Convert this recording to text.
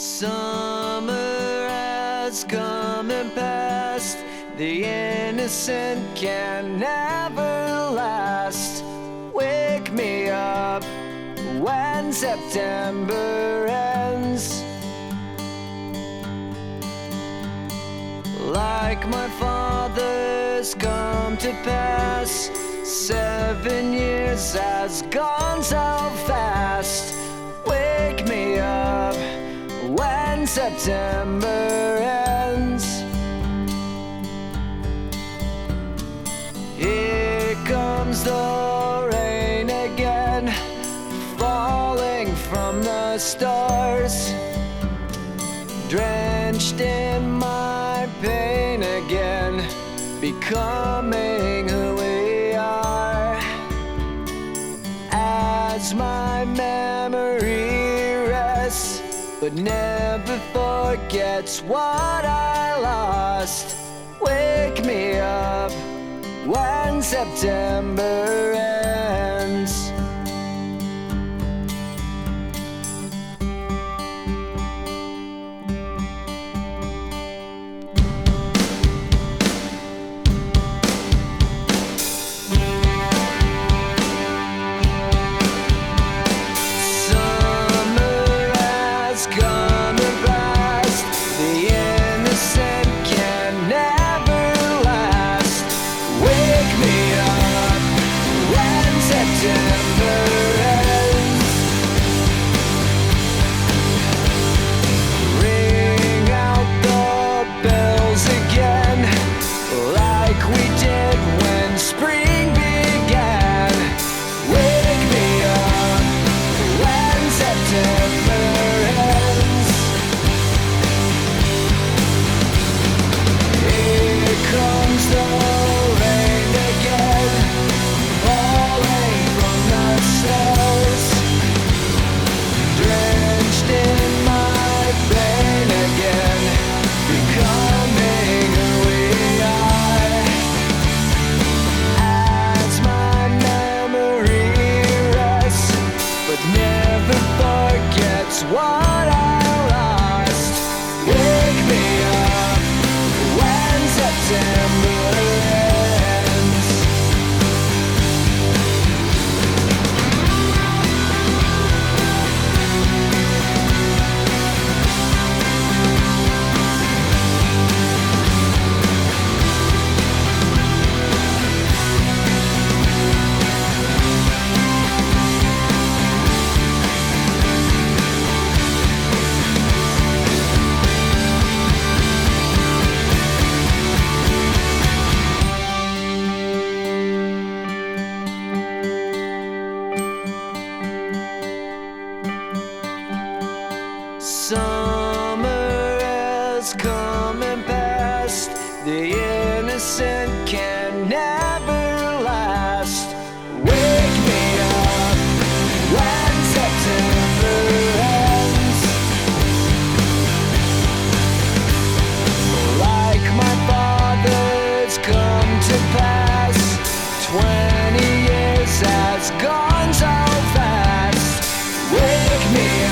Summer has come and passed. The innocent can never last. Wake me up when September ends. Like my father's come to pass, 7 years has gone so fast. Wake me up when September ends. Here comes the rain again, falling from the stars, drenched in my pain again, becoming who we are. As my memory rests, but never forgets what I lost. Wake me up when September ends. What I lost. Wake me up when September ends. Summer has come and passed. The innocent can never last. Wake me up when September ends. Like my father's come to pass, 20 years has gone so fast. Wake me up